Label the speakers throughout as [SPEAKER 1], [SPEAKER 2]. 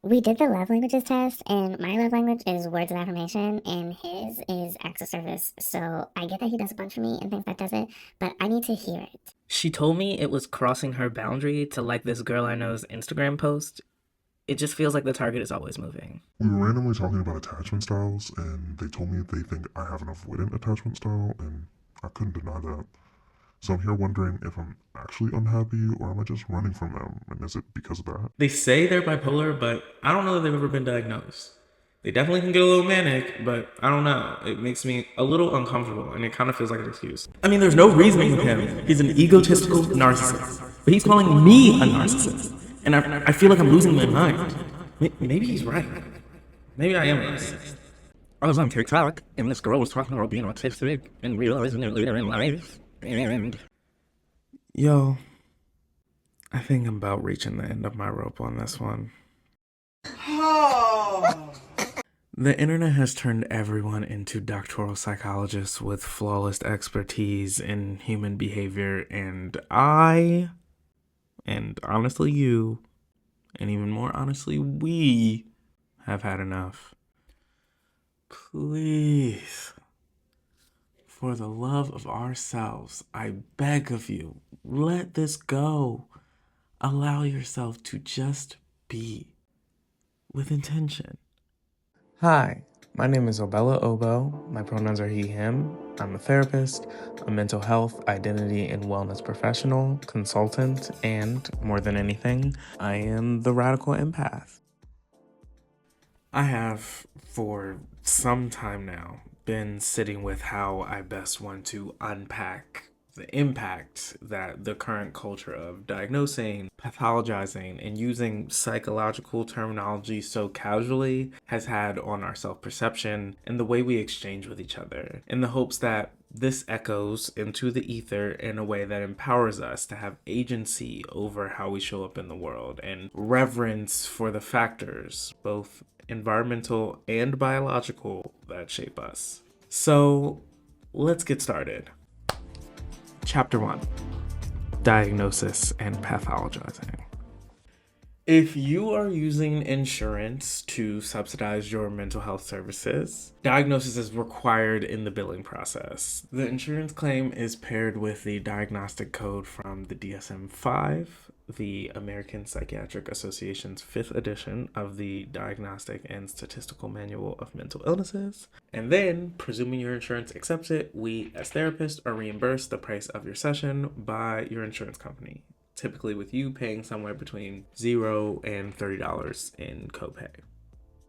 [SPEAKER 1] We did the love languages test, and my love language is words of affirmation, and his is acts of service. So I get that he does a bunch for me and thinks that does it, but I need to hear it.
[SPEAKER 2] She told me it was crossing her boundary to like this girl I know's Instagram post. It just feels like the target is always moving.
[SPEAKER 3] We were randomly talking about attachment styles, and they told me they think I have an avoidant attachment style, and I couldn't deny that. So I'm here wondering if I'm actually unhappy or am I just running from them, and is it because of that?
[SPEAKER 4] They say they're bipolar, but I don't know that they've ever been diagnosed. They definitely can get a little manic, but I don't know. It makes me a little uncomfortable, and it kind of feels like an excuse. I mean, there's no reasoning with him. He's an egotistical narcissist. But he's calling me a narcissist. And I feel like I'm losing my mind. Maybe he's right. Maybe I am a narcissist.
[SPEAKER 5] I was on TikTok, and this girl was talking about being autistic and realizing it later in life. And
[SPEAKER 4] Yo, I think I'm about reaching the end of my rope on this one. The internet has turned everyone into doctoral psychologists with flawless expertise in human behavior, and I, and honestly you, and even more honestly we, have had enough. Please, for the love of ourselves, I beg of you, let this go. Allow yourself to just be with intention. Hi, my name is Obella Obo. My pronouns are he, him. I'm a therapist, a mental health, identity, and wellness professional, consultant, and more than anything, I am the radical empath. I have, for some time now, been sitting with how I best want to unpack the impact that the current culture of diagnosing, pathologizing, and using psychological terminology so casually has had on our self-perception and the way we exchange with each other, in the hopes that this echoes into the ether in a way that empowers us to have agency over how we show up in the world and reverence for the factors, both environmental and biological, that shape us. So let's get started. Chapter 1: Diagnosis and Pathologizing. If you are using insurance to subsidize your mental health services, diagnosis is required in the billing process. The insurance claim is paired with the diagnostic code from the DSM-5, the American Psychiatric Association's 5th edition of the Diagnostic and Statistical Manual of Mental Illnesses. And then, presuming your insurance accepts it, we as therapists are reimbursed the price of your session by your insurance company, typically with you paying somewhere between $0 and $30 in copay.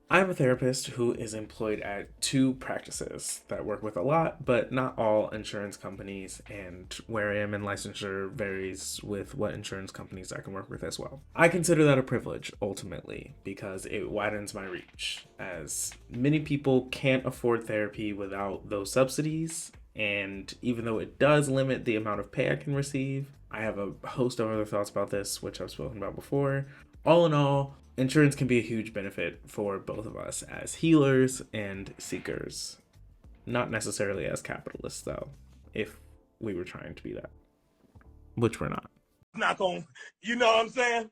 [SPEAKER 4] I'm a therapist who is employed at 2 practices that work with a lot, but not all insurance companies, and where I am in licensure varies with what insurance companies I can work with as well. I consider that a privilege, ultimately, because it widens my reach, as many people can't afford therapy without those subsidies, and even though it does limit the amount of pay I can receive, I have a host of other thoughts about this, which I've spoken about before. All in all, insurance can be a huge benefit for both of us as healers and seekers. Not necessarily as capitalists, though, if we were trying to be that, which we're not.
[SPEAKER 6] Not going, you know what I'm saying?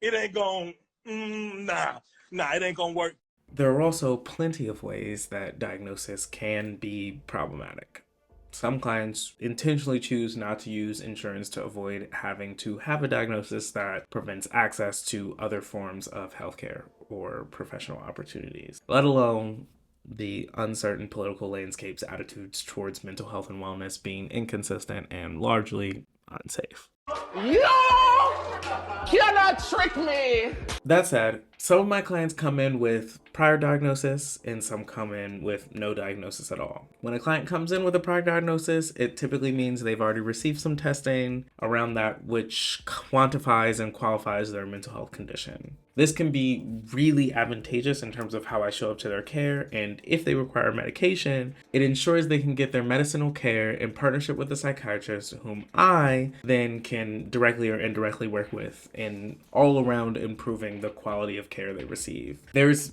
[SPEAKER 6] It ain't going, nah, it ain't going to work.
[SPEAKER 4] There are also plenty of ways that diagnosis can be problematic. Some clients intentionally choose not to use insurance to avoid having to have a diagnosis that prevents access to other forms of healthcare or professional opportunities, let alone the uncertain political landscape's attitudes towards mental health and wellness being inconsistent and largely unsafe.
[SPEAKER 7] You cannot trick me.
[SPEAKER 4] That said, some of my clients come in with prior diagnosis and some come in with no diagnosis at all. When a client comes in with a prior diagnosis, it typically means they've already received some testing around that which quantifies and qualifies their mental health condition. This can be really advantageous in terms of how I show up to their care, and if they require medication, it ensures they can get their medicinal care in partnership with a psychiatrist whom I then can directly or indirectly work with in all around improving the quality of care they receive. There's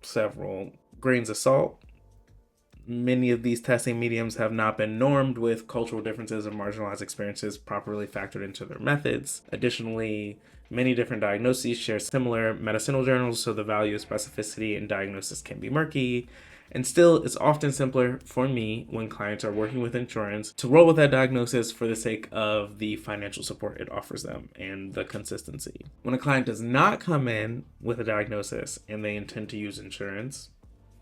[SPEAKER 4] several grains of salt. Many of these testing mediums have not been normed with cultural differences and marginalized experiences properly factored into their methods. Additionally,
[SPEAKER 2] Many different diagnoses share similar medicinal journals, so the value of specificity in diagnosis can be murky. And still, it's often simpler for me when clients are working with insurance to roll with that diagnosis for the sake of the financial support it offers them and the consistency. When a client does not come in with a diagnosis and they intend to use insurance,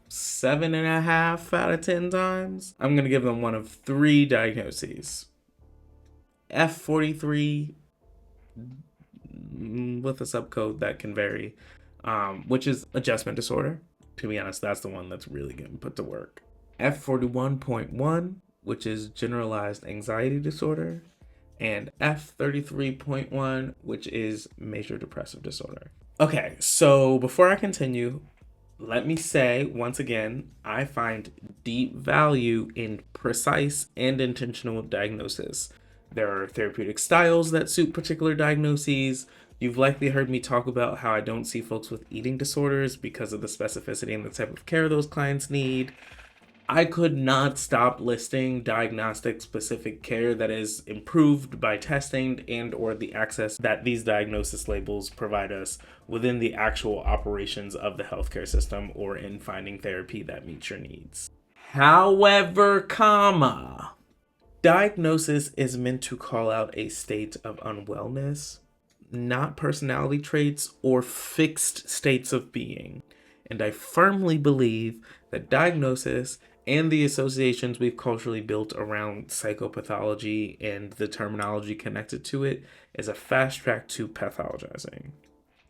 [SPEAKER 2] 7.5 out of 10 times, I'm going to give them one of 3 diagnoses. F43 with a subcode that can vary, which is adjustment disorder. To be honest, that's the one that's really getting put to work. F41.1, which is generalized anxiety disorder, and F33.1, which is major depressive disorder. Okay, so before I continue, let me say once again, I find deep value in precise and intentional diagnosis. There are therapeutic styles that suit particular diagnoses. You've likely heard me talk about how I don't see folks with eating disorders because of the specificity and the type of care those clients need. I could not stop listing diagnostic specific care that is improved by testing and or the access that these diagnosis labels provide us within the actual operations of the healthcare system or in finding therapy that meets your needs. However, diagnosis is meant to call out a state of unwellness, not personality traits or fixed states of being. And I firmly believe that diagnosis and the associations we've culturally built around psychopathology and the terminology connected to it is a fast track to pathologizing.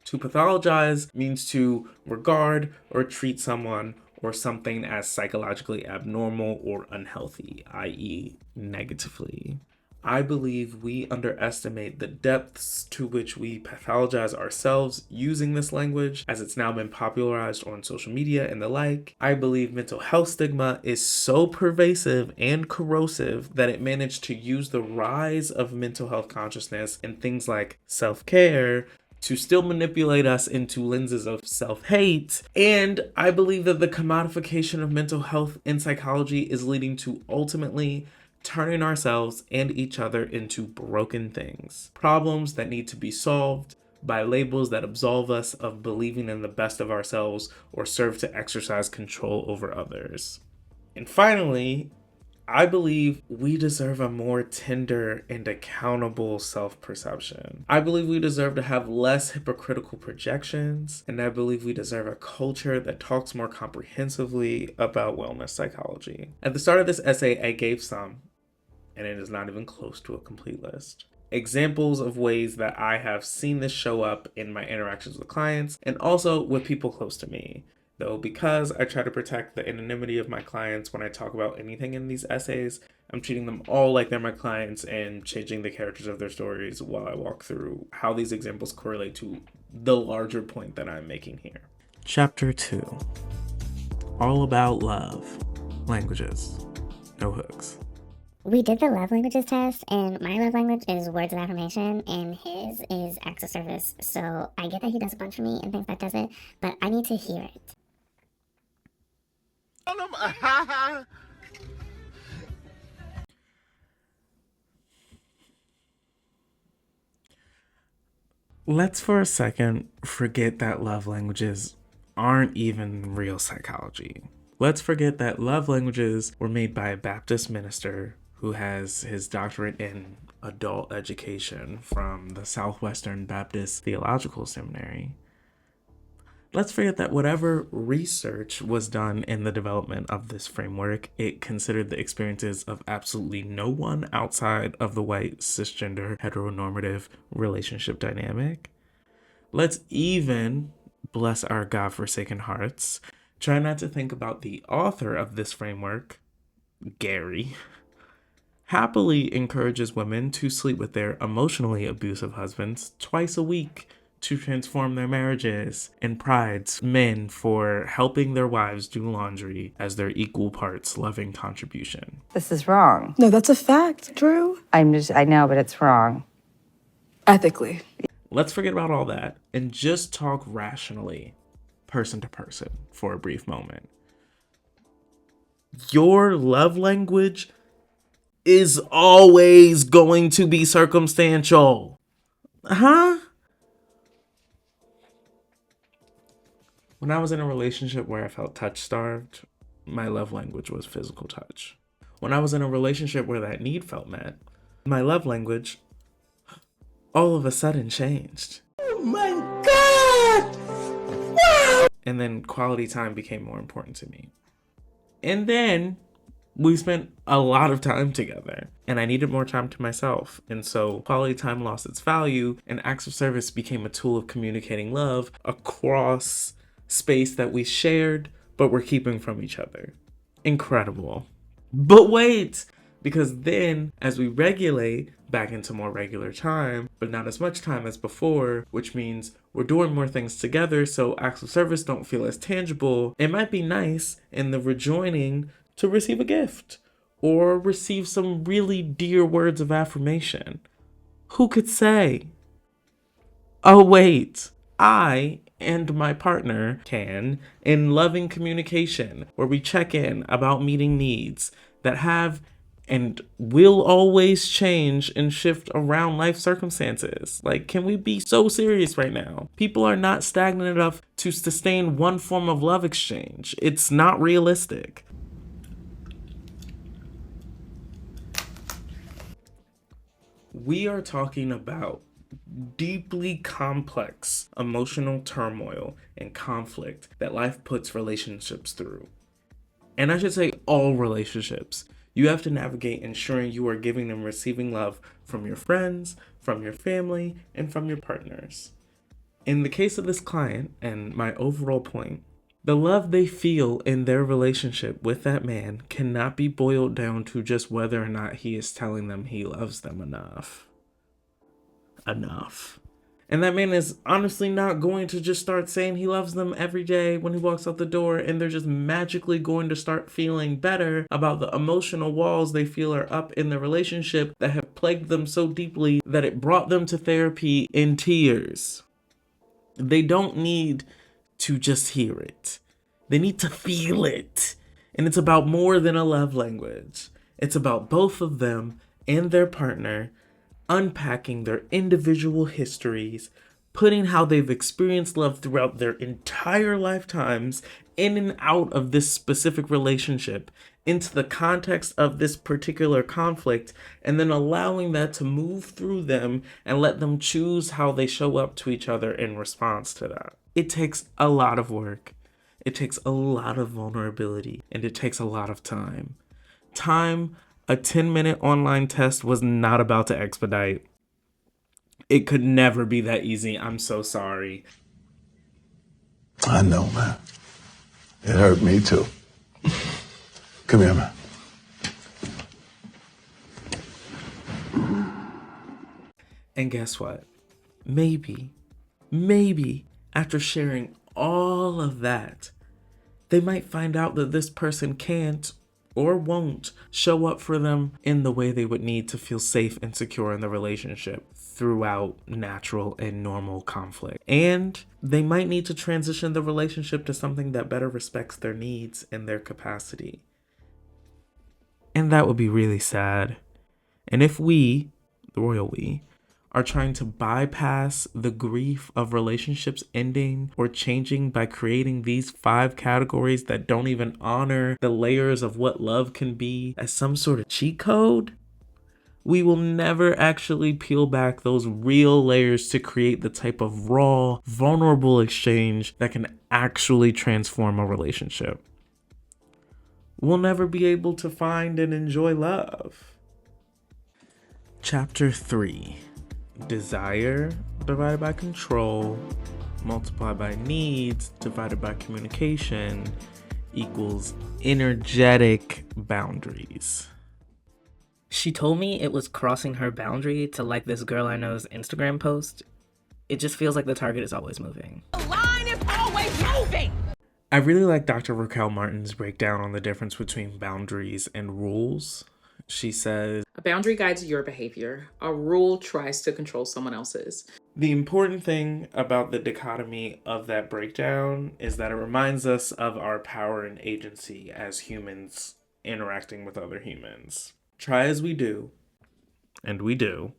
[SPEAKER 2] To pathologize means to regard or treat someone or something as psychologically abnormal or unhealthy, i.e., negatively. I believe we underestimate the depths to which we pathologize ourselves using this language, as it's now been popularized on social media and the like. I believe mental health stigma is so pervasive and corrosive that it managed to use the rise of mental health consciousness and things like self-care to still manipulate us into lenses of self-hate. And I believe that the commodification of mental health in psychology is leading to ultimately turning ourselves and each other into broken things. Problems that need to be solved by labels that absolve us of believing in the best of ourselves or serve to exercise control over others. And finally, I believe we deserve a more tender and accountable self-perception. I believe we deserve to have less hypocritical projections, and I believe we deserve a culture that talks more comprehensively about wellness psychology. At the start of this essay, I gave some, and it is not even close to a complete list, examples of ways that I have seen this show up in my interactions with clients and also with people close to me. Though because I try to protect the anonymity of my clients when I talk about anything in these essays, I'm treating them all like they're my clients and changing the characters of their stories while I walk through how these examples correlate to the larger point that I'm making here.
[SPEAKER 4] Chapter 2. All about love. Languages. No hooks.
[SPEAKER 1] We did the love languages test, and my love language is words of affirmation, and his is acts of service. So I get that he does a bunch for me and thinks that does it, but I need to hear it.
[SPEAKER 4] Let's for a second forget that love languages aren't even real psychology. Let's forget that love languages were made by a Baptist minister who has his doctorate in adult education from the Southwestern Baptist Theological Seminary. Let's forget that whatever research was done in the development of this framework, it considered the experiences of absolutely no one outside of the white, cisgender, heteronormative relationship dynamic. Let's even, bless our godforsaken hearts, try not to think about the author of this framework, Gary, happily encourages women to sleep with their emotionally abusive husbands twice a week to transform their marriages, and prides men for helping their wives do laundry as their equal parts loving contribution.
[SPEAKER 8] This is wrong.
[SPEAKER 9] No, that's a fact, Drew.
[SPEAKER 8] I know, but it's wrong.
[SPEAKER 9] Ethically.
[SPEAKER 4] Let's forget about all that and just talk rationally, person to person, for a brief moment. Your love language is always going to be circumstantial. Huh?
[SPEAKER 2] When I was in a relationship where I felt touch-starved, my love language was physical touch. When I was in a relationship where that need felt met, my love language all of a sudden changed.
[SPEAKER 6] Oh my God! Wow!
[SPEAKER 2] And then quality time became more important to me. And then we spent a lot of time together, and I needed more time to myself. And so quality time lost its value, and acts of service became a tool of communicating love across space that we shared, but were keeping from each other. Incredible. But wait, because then as we regulate back into more regular time, but not as much time as before, which means we're doing more things together, so acts of service don't feel as tangible, it might be nice in the rejoining to receive a gift or receive some really dear words of affirmation. Who could say? Oh, wait, I and my partner can, in loving communication, where we check in about meeting needs that have and will always change and shift around life circumstances. Like, can we be so serious right now? People are not stagnant enough to sustain one form of love exchange. It's not realistic. We are talking about deeply complex emotional turmoil and conflict that life puts relationships through. And I should say all relationships. You have to navigate ensuring you are giving and receiving love from your friends, from your family, and from your partners. In the case of this client, and my overall point, the love they feel in their relationship with that man cannot be boiled down to just whether or not he is telling them he loves them enough. And that man is honestly not going to just start saying he loves them every day when he walks out the door, and they're just magically going to start feeling better about the emotional walls they feel are up in the relationship that have plagued them so deeply that it brought them to therapy in tears. They don't need to just hear it. They need to feel it. And it's about more than a love language. It's about both of them and their partner unpacking their individual histories, putting how they've experienced love throughout their entire lifetimes in and out of this specific relationship into the context of this particular conflict, and then allowing that to move through them and let them choose how they show up to each other in response to that. It takes a lot of work. It takes a lot of vulnerability, and it takes a lot of time. A 10-minute online test was not about to expedite. It could never be that easy. I'm so sorry.
[SPEAKER 6] I know, man. It hurt me too. Come here, man.
[SPEAKER 2] And guess what? Maybe, after sharing all of that, they might find out that this person can't or won't show up for them in the way they would need to feel safe and secure in the relationship throughout natural and normal conflict. And they might need to transition the relationship to something that better respects their needs and their capacity. And that would be really sad. And if we, the royal we, are trying to bypass the grief of relationships ending or changing by creating these 5 categories that don't even honor the layers of what love can be as some sort of cheat code, we will never actually peel back those real layers to create the type of raw, vulnerable exchange that can actually transform a relationship. We'll never be able to find and enjoy love. Chapter 3. Desire divided by control multiplied by needs divided by communication equals energetic boundaries.
[SPEAKER 10] She told me it was crossing her boundary to like this girl I know's Instagram post. It just feels like the target is always moving.
[SPEAKER 11] The line is always moving!
[SPEAKER 2] I really like Dr. Raquel Martin's breakdown on the difference between boundaries and rules. She says,
[SPEAKER 12] a boundary guides your behavior. A rule tries to control someone else's.
[SPEAKER 2] The important thing about the dichotomy of that breakdown is that it reminds us of our power and agency as humans interacting with other humans. Try as we do, and we do,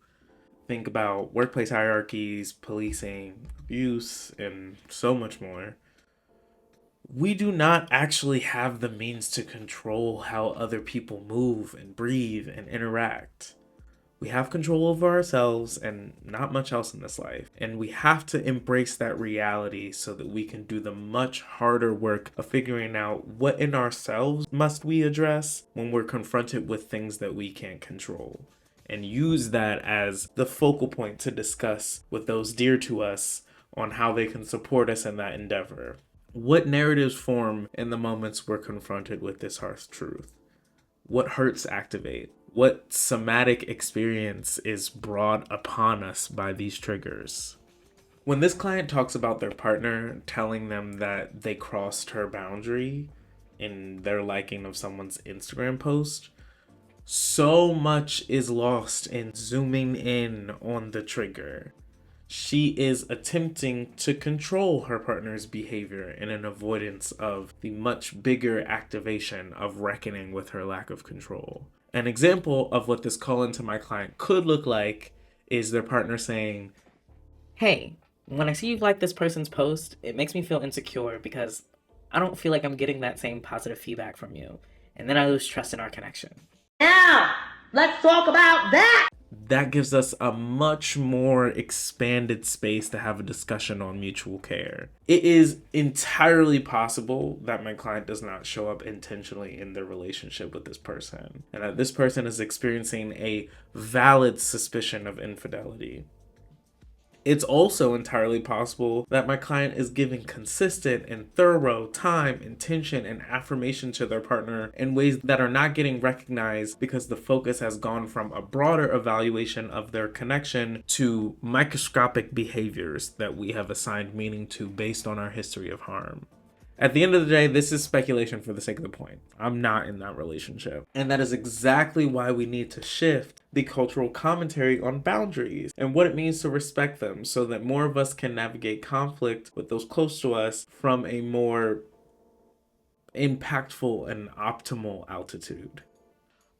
[SPEAKER 2] think about workplace hierarchies, policing, abuse, and so much more. We do not actually have the means to control how other people move and breathe and interact. We have control over ourselves and not much else in this life. And we have to embrace that reality so that we can do the much harder work of figuring out what in ourselves must we address when we're confronted with things that we can't control. And use that as the focal point to discuss with those dear to us on how they can support us in that endeavor. What narratives form in the moments we're confronted with this harsh truth? What hurts activate? What somatic experience is brought upon us by these triggers? When this client talks about their partner telling them that they crossed her boundary in their liking of someone's Instagram post, so much is lost in zooming in on the trigger. She is attempting to control her partner's behavior in an avoidance of the much bigger activation of reckoning with her lack of control. An example of what this call into my client could look like is their partner saying,
[SPEAKER 10] "Hey, when I see you like this person's post, it makes me feel insecure because I don't feel like I'm getting that same positive feedback from you. And then I lose trust in our connection."
[SPEAKER 11] Now, let's talk about that.
[SPEAKER 2] That gives us a much more expanded space to have a discussion on mutual care. It is entirely possible that my client does not show up intentionally in their relationship with this person, and that this person is experiencing a valid suspicion of infidelity. It's also entirely possible that my client is giving consistent and thorough time, attention, and affirmation to their partner in ways that are not getting recognized because the focus has gone from a broader evaluation of their connection to microscopic behaviors that we have assigned meaning to based on our history of harm. At the end of the day, this is speculation for the sake of the point. I'm not in that relationship. And that is exactly why we need to shift the cultural commentary on boundaries and what it means to respect them so that more of us can navigate conflict with those close to us from a more impactful and optimal altitude.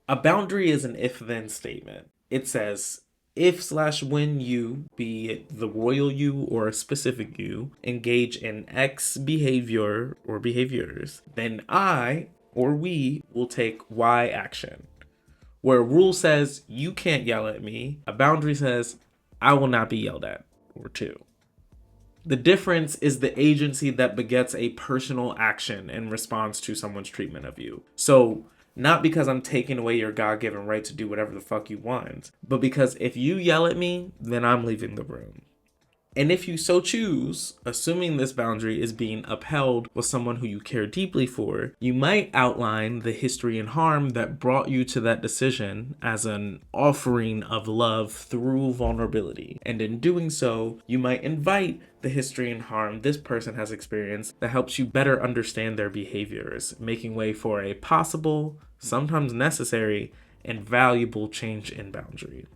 [SPEAKER 2] A boundary is an if-then statement. It says, if/when you, be it the royal you or a specific you, engage in X behavior or behaviors, then I or we will take Y action. Where a rule says you can't yell at me, a boundary says I will not be yelled at or to. The difference is the agency that begets a personal action in response to someone's treatment of you. So not because I'm taking away your God-given right to do whatever the fuck you want, but because if you yell at me, then I'm leaving the room. And if you so choose, assuming this boundary is being upheld with someone who you care deeply for, you might outline the history and harm that brought you to that decision as an offering of love through vulnerability. And in doing so, you might invite the history and harm this person has experienced that helps you better understand their behaviors, making way for a possible, sometimes necessary, and valuable change in boundary.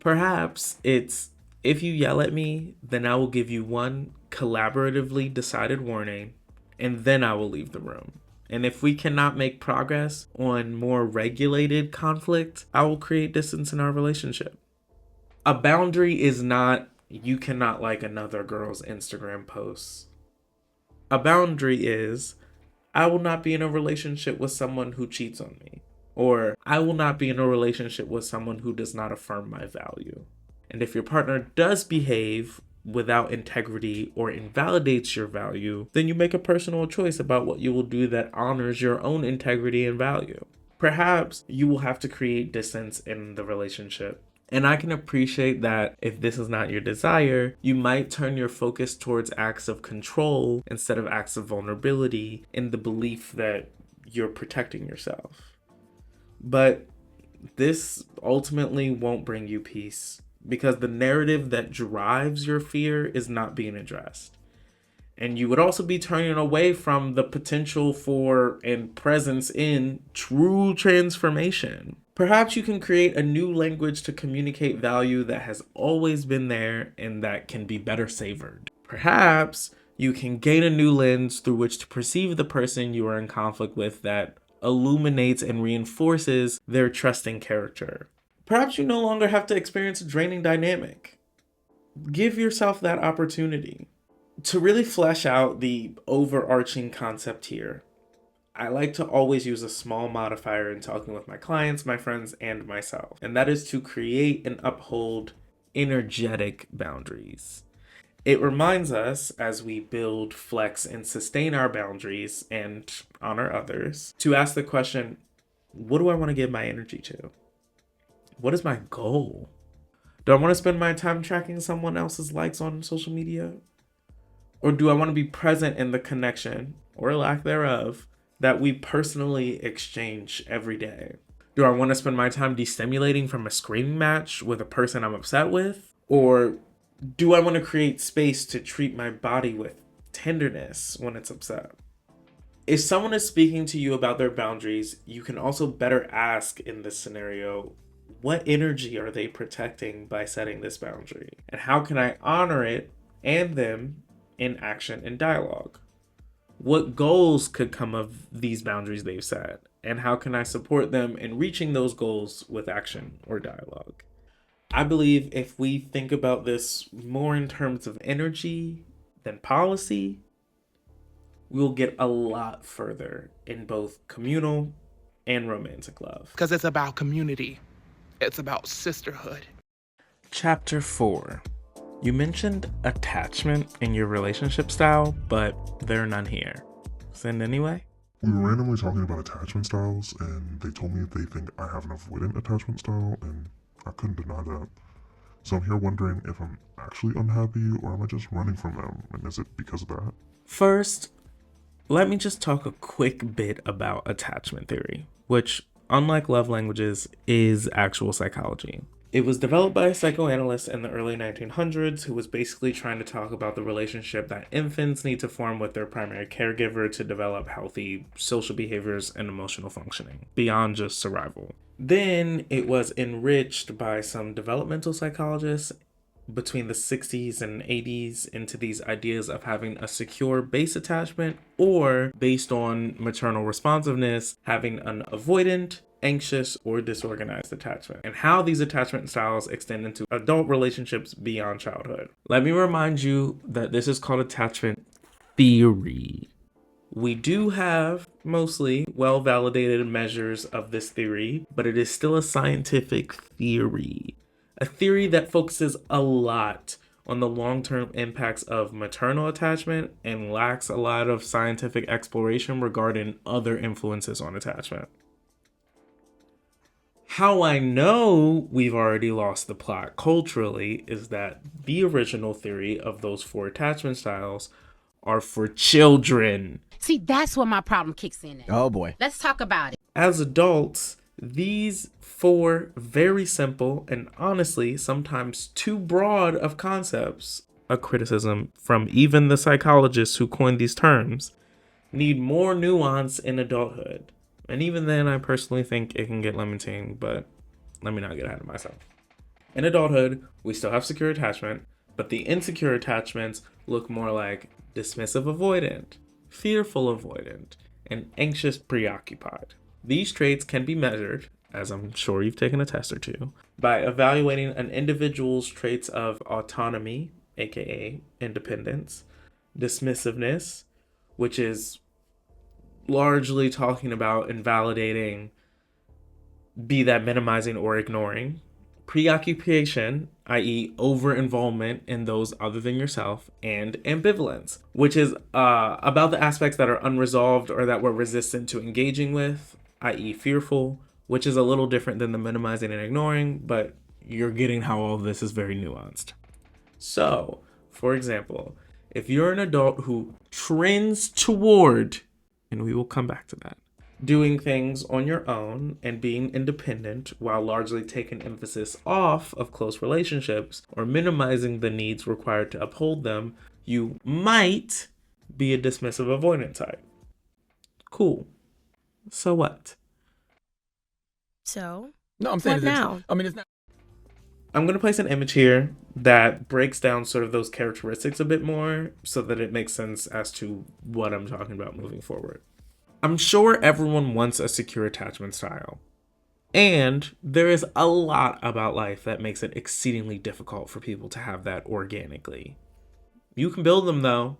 [SPEAKER 2] Perhaps it's, if you yell at me, then I will give you one collaboratively decided warning, and then I will leave the room. And if we cannot make progress on more regulated conflict, I will create distance in our relationship. A boundary is not, you cannot like another girl's Instagram posts. A boundary is, I will not be in a relationship with someone who cheats on me. Or I will not be in a relationship with someone who does not affirm my value. And if your partner does behave without integrity or invalidates your value, then you make a personal choice about what you will do that honors your own integrity and value. Perhaps you will have to create distance in the relationship. And I can appreciate that if this is not your desire, you might turn your focus towards acts of control instead of acts of vulnerability in the belief that you're protecting yourself. But this ultimately won't bring you peace, because the narrative that drives your fear is not being addressed. And you would also be turning away from the potential for and presence in true transformation. Perhaps you can create a new language to communicate value that has always been there and that can be better savored. Perhaps you can gain a new lens through which to perceive the person you are in conflict with that illuminates and reinforces their trusting character. Perhaps you no longer have to experience a draining dynamic. Give yourself that opportunity. To really flesh out the overarching concept here, I like to always use a small modifier in talking with my clients, my friends, and myself. And that is to create and uphold energetic boundaries. It reminds us, as we build, flex, and sustain our boundaries and honor others, to ask the question, what do I want to give my energy to? What is my goal? Do I want to spend my time tracking someone else's likes on social media? Or do I want to be present in the connection, or lack thereof, that we personally exchange every day? Do I want to spend my time destimulating from a screaming match with a person I'm upset with? Or do I want to create space to treat my body with tenderness when it's upset? If someone is speaking to you about their boundaries, you can also better ask in this scenario, what energy are they protecting by setting this boundary? And how can I honor it and them in action and dialogue? What goals could come of these boundaries they've set? And how can I support them in reaching those goals with action or dialogue? I believe if we think about this more in terms of energy than policy, we'll get a lot further in both communal and romantic love.
[SPEAKER 7] Because it's about community. It's about sisterhood.
[SPEAKER 2] Chapter 4. You mentioned attachment in your relationship style, but there are none here. Send anyway?
[SPEAKER 3] We were randomly talking about attachment styles, and they told me they think I have an avoidant attachment style, and I couldn't deny that. So I'm here wondering if I'm actually unhappy, or am I just running from them, and is it because of that?
[SPEAKER 2] First, let me just talk a quick bit about attachment theory, which, unlike love languages, is actual psychology. It was developed by a psychoanalyst in the early 1900s who was basically trying to talk about the relationship that infants need to form with their primary caregiver to develop healthy social behaviors and emotional functioning, beyond just survival. Then it was enriched by some developmental psychologists between the 60s and 80s into these ideas of having a secure base attachment, or based on maternal responsiveness, having an avoidant, anxious, or disorganized attachment, and how these attachment styles extend into adult relationships beyond childhood. Let me remind you that this is called attachment theory. We do have mostly well-validated measures of this theory, but it is still a scientific theory. A theory that focuses a lot on the long-term impacts of maternal attachment and lacks a lot of scientific exploration regarding other influences on attachment. How I know we've already lost the plot culturally is that the original theory of those 4 attachment styles are for children.
[SPEAKER 13] See, that's where my problem kicks in at.
[SPEAKER 5] Oh boy.
[SPEAKER 13] Let's talk about it.
[SPEAKER 2] As adults, these 4 very simple and honestly sometimes too broad of concepts, a criticism from even the psychologists who coined these terms, need more nuance in adulthood. And even then, I personally think it can get limiting, but let me not get ahead of myself. In adulthood, we still have secure attachment, but the insecure attachments look more like dismissive avoidant, fearful avoidant, and anxious preoccupied. These traits can be measured, as I'm sure you've taken a test or two, by evaluating an individual's traits of autonomy, aka independence, dismissiveness, which is largely talking about invalidating, be that minimizing or ignoring, preoccupation, i.e. over-involvement in those other than yourself, and ambivalence, which is about the aspects that are unresolved or that we're resistant to engaging with, i.e. fearful, which is a little different than the minimizing and ignoring, but you're getting how all of this is very nuanced. So, for example, if you're an adult who trends toward, and we will come back to that, doing things on your own and being independent while largely taking emphasis off of close relationships or minimizing the needs required to uphold them, you might be a dismissive avoidant type. Cool. So what?
[SPEAKER 14] So?
[SPEAKER 5] No, I'm saying
[SPEAKER 14] what now?
[SPEAKER 5] I mean, it's not.
[SPEAKER 2] I'm going to place an image here that breaks down sort of those characteristics a bit more so that it makes sense as to what I'm talking about moving forward. I'm sure everyone wants a secure attachment style. And there is a lot about life that makes it exceedingly difficult for people to have that organically. You can build them though,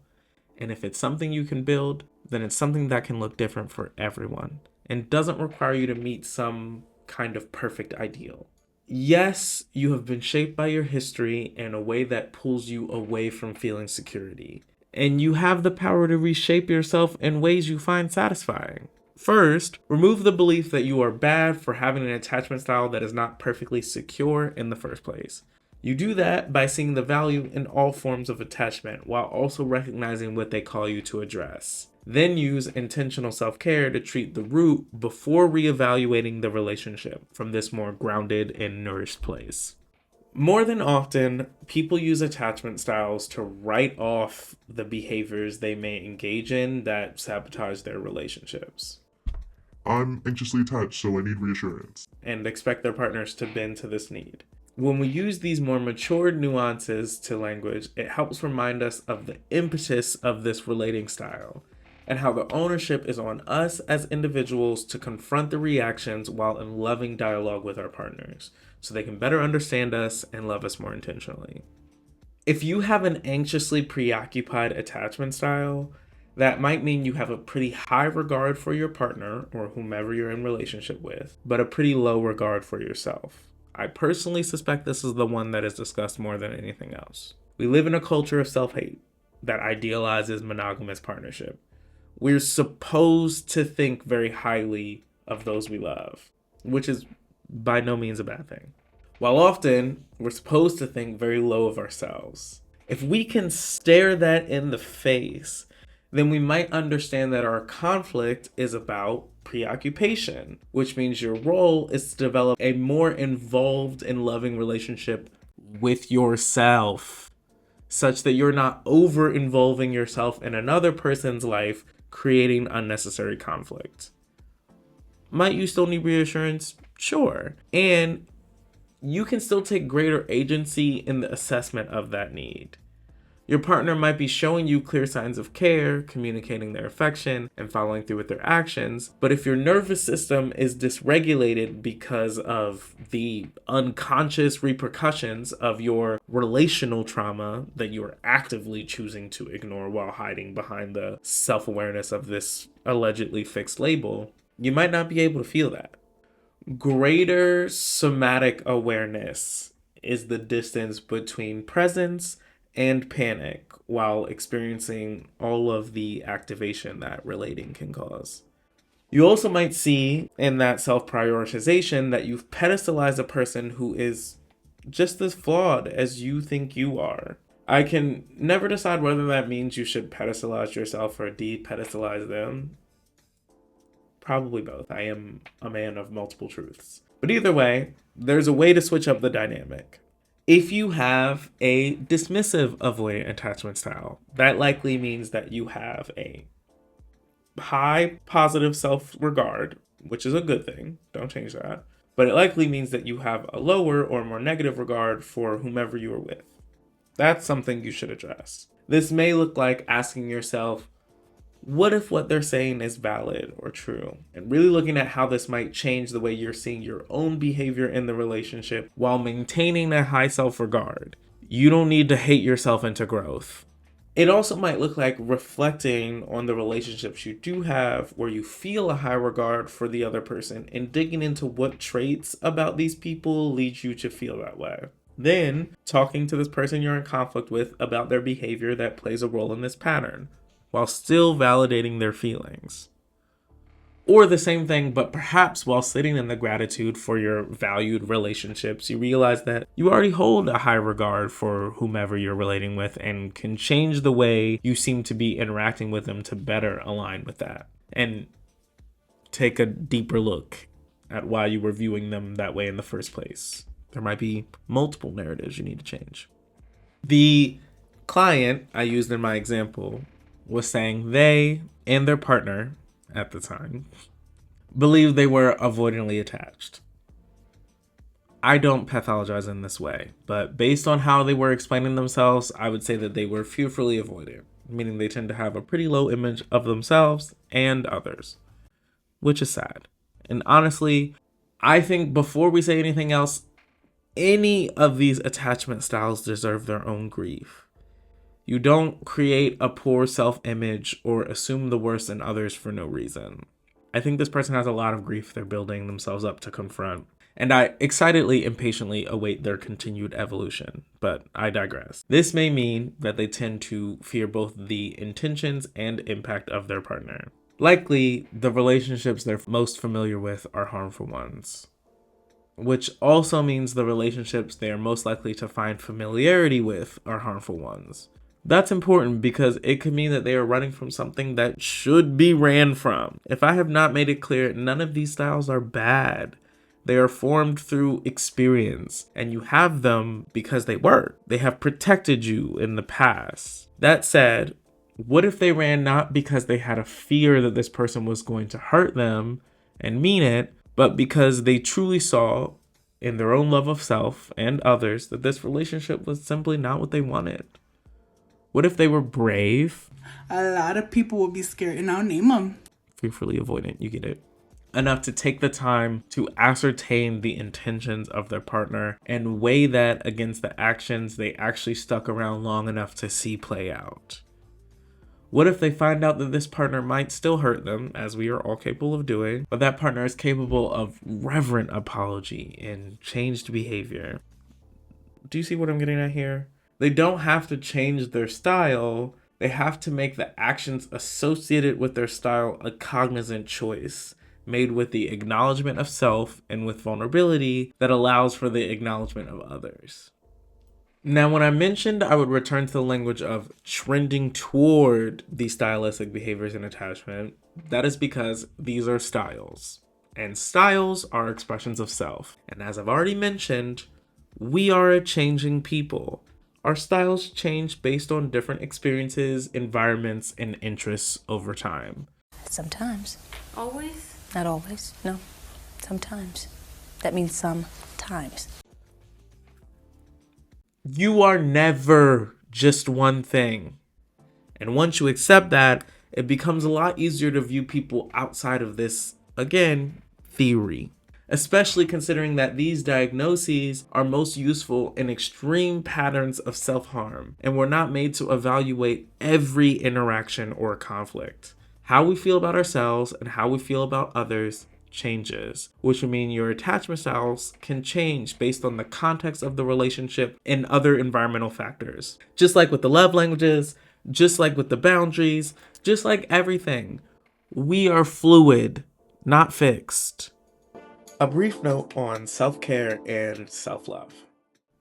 [SPEAKER 2] and if it's something you can build, then it's something that can look different for everyone and doesn't require you to meet some kind of perfect ideal. Yes, you have been shaped by your history in a way that pulls you away from feeling security, and you have the power to reshape yourself in ways you find satisfying. First, remove the belief that you are bad for having an attachment style that is not perfectly secure in the first place. You do that by seeing the value in all forms of attachment while also recognizing what they call you to address. Then use intentional self-care to treat the root before reevaluating the relationship from this more grounded and nourished place. More than often, people use attachment styles to write off the behaviors they may engage in that sabotage their relationships.
[SPEAKER 3] I'm anxiously attached, so I need reassurance.
[SPEAKER 2] And expect their partners to bend to this need. When we use these more matured nuances to language, it helps remind us of the impetus of this relating style and how the ownership is on us as individuals to confront the reactions while in loving dialogue with our partners so they can better understand us and love us more intentionally. If you have an anxiously preoccupied attachment style, that might mean you have a pretty high regard for your partner or whomever you're in relationship with, but a pretty low regard for yourself. I personally suspect this is the one that is discussed more than anything else. We live in a culture of self-hate that idealizes monogamous partnership. We're supposed to think very highly of those we love, which is by no means a bad thing. While often, we're supposed to think very low of ourselves. If we can stare that in the face, then we might understand that our conflict is about preoccupation, which means your role is to develop a more involved and loving relationship with yourself, such that you're not over-involving yourself in another person's life, creating unnecessary conflict. Might you still need reassurance? Sure. And you can still take greater agency in the assessment of that need. Your partner might be showing you clear signs of care, communicating their affection, and following through with their actions. But if your nervous system is dysregulated because of the unconscious repercussions of your relational trauma that you are actively choosing to ignore while hiding behind the self-awareness of this allegedly fixed label, you might not be able to feel that. Greater somatic awareness is the distance between presence and panic while experiencing all of the activation that relating can cause. You also might see in that self-prioritization that you've pedestalized a person who is just as flawed as you think you are. I can never decide whether that means you should pedestalize yourself or de-pedestalize them. Probably both. I am a man of multiple truths. But either way, there's a way to switch up the dynamic. If you have a dismissive avoidant attachment style, that likely means that you have a high positive self-regard, which is a good thing. Don't change that. But it likely means that you have a lower or more negative regard for whomever you are with. That's something you should address. This may look like asking yourself, what if what they're saying is valid or true? And really looking at how this might change the way you're seeing your own behavior in the relationship while maintaining a high self-regard. You don't need to hate yourself into growth. It also might look like reflecting on the relationships you do have where you feel a high regard for the other person and digging into what traits about these people lead you to feel that way. Then talking to this person you're in conflict with about their behavior that plays a role in this pattern, while still validating their feelings. Or the same thing, but perhaps while sitting in the gratitude for your valued relationships, you realize that you already hold a high regard for whomever you're relating with and can change the way you seem to be interacting with them to better align with that. And take a deeper look at why you were viewing them that way in the first place. There might be multiple narratives you need to change. The client I used in my example was saying they and their partner at the time believed they were avoidantly attached. I don't pathologize in this way, but based on how they were explaining themselves, I would say that they were fearfully avoidant, meaning they tend to have a pretty low image of themselves and others, which is sad. And honestly, I think before we say anything else, any of these attachment styles deserve their own grief. You don't create a poor self-image or assume the worst in others for no reason. I think this person has a lot of grief they're building themselves up to confront, and I excitedly, impatiently await their continued evolution, but I digress. This may mean that they tend to fear both the intentions and impact of their partner. Likely, the relationships they're most familiar with are harmful ones, which also means the relationships they are most likely to find familiarity with are harmful ones. That's important because it could mean that they are running from something that should be ran from. If I have not made it clear, none of these styles are bad. They are formed through experience, and you have them because they work. They have protected you in the past. That said, what if they ran not because they had a fear that this person was going to hurt them and mean it, but because they truly saw in their own love of self and others that this relationship was simply not what they wanted? What if they were brave?
[SPEAKER 14] A lot of people will be scared, and I'll name them.
[SPEAKER 2] Fearfully avoidant, you get it. Enough to take the time to ascertain the intentions of their partner and weigh that against the actions they actually stuck around long enough to see play out. What if they find out that this partner might still hurt them, as we are all capable of doing, but that partner is capable of reverent apology and changed behavior? Do you see what I'm getting at here? They don't have to change their style. They have to make the actions associated with their style a cognizant choice, made with the acknowledgement of self and with vulnerability that allows for the acknowledgement of others. Now, when I mentioned I would return to the language of trending toward these stylistic behaviors in attachment, that is because these are styles. And styles are expressions of self. And as I've already mentioned, we are a changing people. Our styles change based on different experiences, environments, and interests over time.
[SPEAKER 15] Sometimes.
[SPEAKER 16] Always?
[SPEAKER 15] Not always, no. Sometimes. That means sometimes.
[SPEAKER 2] You are never just one thing. And once you accept that, it becomes a lot easier to view people outside of this, again, theory. Especially considering that these diagnoses are most useful in extreme patterns of self-harm, and we're not made to evaluate every interaction or conflict. How we feel about ourselves and how we feel about others changes, which would mean your attachment styles can change based on the context of the relationship and other environmental factors. Just like with the love languages, just like with the boundaries, just like everything, we are fluid, not fixed. A brief note on self-care and self-love.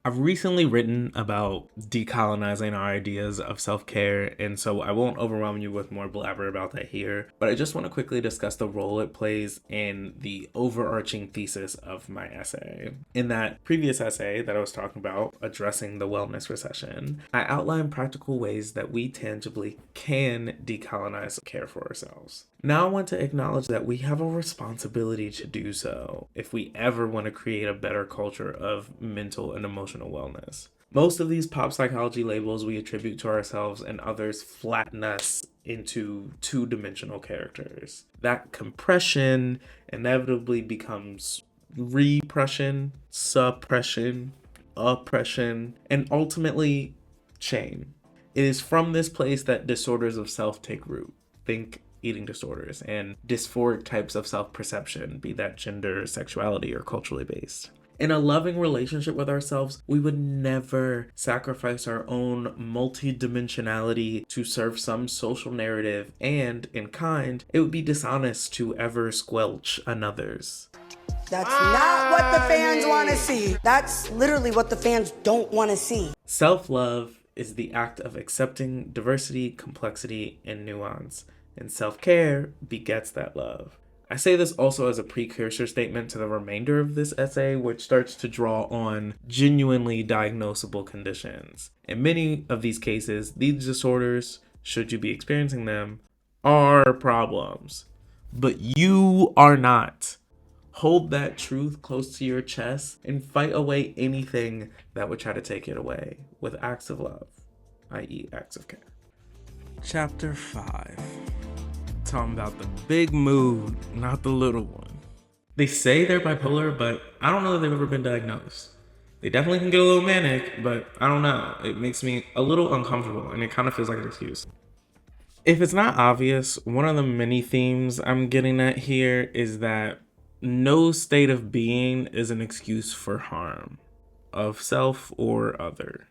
[SPEAKER 2] I've recently written about decolonizing our ideas of self-care, and so I won't overwhelm you with more blabber about that here, but I just want to quickly discuss the role it plays in the overarching thesis of my essay. In that previous essay that I was talking about, addressing the wellness recession, I outlined practical ways that we tangibly can decolonize care for ourselves. Now I want to acknowledge that we have a responsibility to do so if we ever want to create a better culture of mental and emotional wellness. Most of these pop psychology labels we attribute to ourselves and others flatten us into two-dimensional characters. That compression inevitably becomes repression, suppression, oppression, and ultimately shame. It is from this place that disorders of self take root. Think eating disorders and dysphoric types of self-perception, be that gender, sexuality, or culturally based. In a loving relationship with ourselves, we would never sacrifice our own multidimensionality to serve some social narrative, and, in kind, it would be dishonest to ever squelch another's.
[SPEAKER 17] That's not what the fans want to see. That's literally what the fans don't want to see.
[SPEAKER 2] Self-love is the act of accepting diversity, complexity, and nuance, and self-care begets that love. I say this also as a precursor statement to the remainder of this essay, which starts to draw on genuinely diagnosable conditions. In many of these cases, these disorders, should you be experiencing them, are problems. But you are not. Hold that truth close to your chest and fight away anything that would try to take it away with acts of love, i.e. acts of care.
[SPEAKER 4] Chapter 5. Talking about the big mood, not the little one.
[SPEAKER 2] They say they're bipolar, but I don't know that they've ever been diagnosed. They definitely can get a little manic, but I don't know. It makes me a little uncomfortable, and it kind of feels like an excuse. If it's not obvious, one of the many themes I'm getting at here is that no state of being is an excuse for harm of self or other.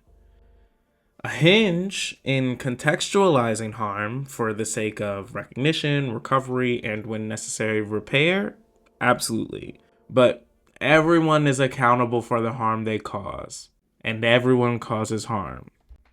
[SPEAKER 2] A hinge in contextualizing harm for the sake of recognition, recovery, and when necessary, repair? Absolutely. But everyone is accountable for the harm they cause, and everyone causes harm.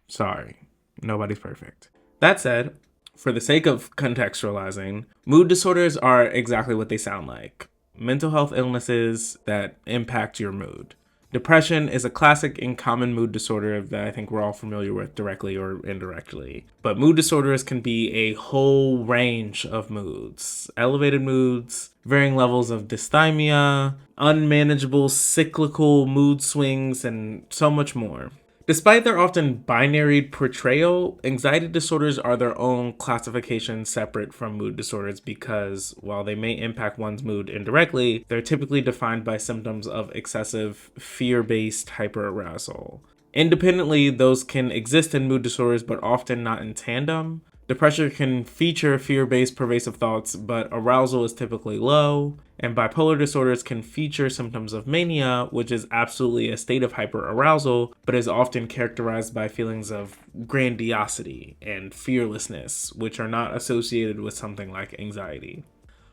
[SPEAKER 2] Sorry, nobody's perfect. That said, for the sake of contextualizing, mood disorders are exactly what they sound like. Mental health illnesses that impact your mood. Depression is a classic and common mood disorder that I think we're all familiar with directly or indirectly. But mood disorders can be a whole range of moods. Elevated moods, varying levels of dysthymia, unmanageable cyclical mood swings, and so much more. Despite their often binary portrayal, anxiety disorders are their own classification separate from mood disorders because, while they may impact one's mood indirectly, they're typically defined by symptoms of excessive fear-based hyperarousal. Independently, those can exist in mood disorders, but often not in tandem. Depression can feature fear-based pervasive thoughts, but arousal is typically low. And bipolar disorders can feature symptoms of mania, which is absolutely a state of hyperarousal, but is often characterized by feelings of grandiosity and fearlessness, which are not associated with something like anxiety.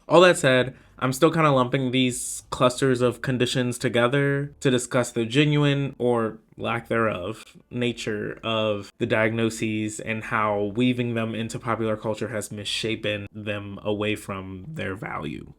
[SPEAKER 2] All that said, I'm still kind of lumping these clusters of conditions together to discuss the genuine, or lack thereof, nature of the diagnoses and how weaving them into popular culture has misshapen them away from their value.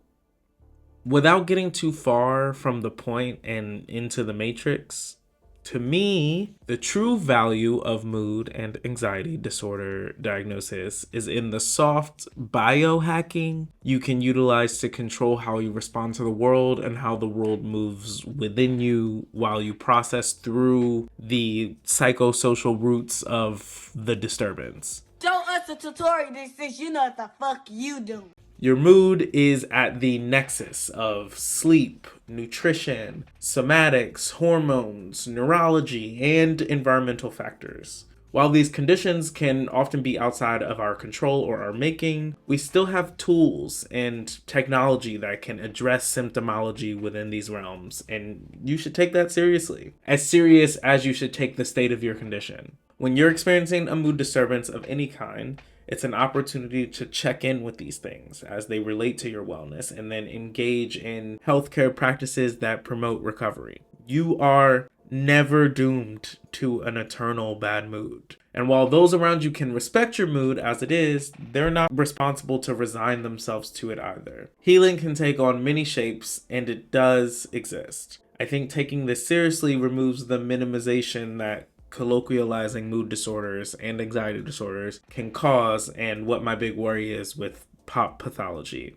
[SPEAKER 2] Without getting too far from the point and into the matrix, to me, the true value of mood and anxiety disorder diagnosis is in the soft biohacking you can utilize to control how you respond to the world and how the world moves within you while you process through the psychosocial roots of the disturbance.
[SPEAKER 11] Show us a tutorial that says you know what the fuck you do.
[SPEAKER 2] Your mood is at the nexus of sleep, nutrition, somatics, hormones, neurology, and environmental factors. While these conditions can often be outside of our control or our making, we still have tools and technology that can address symptomology within these realms, and you should take that seriously. As serious as you should take the state of your condition. When you're experiencing a mood disturbance of any kind, it's an opportunity to check in with these things as they relate to your wellness and then engage in healthcare practices that promote recovery. You are never doomed to an eternal bad mood. And while those around you can respect your mood as it is, they're not responsible to resign themselves to it either. Healing can take on many shapes, and it does exist. I think taking this seriously removes the minimization that colloquializing mood disorders and anxiety disorders can cause, and what my big worry is with pop pathology.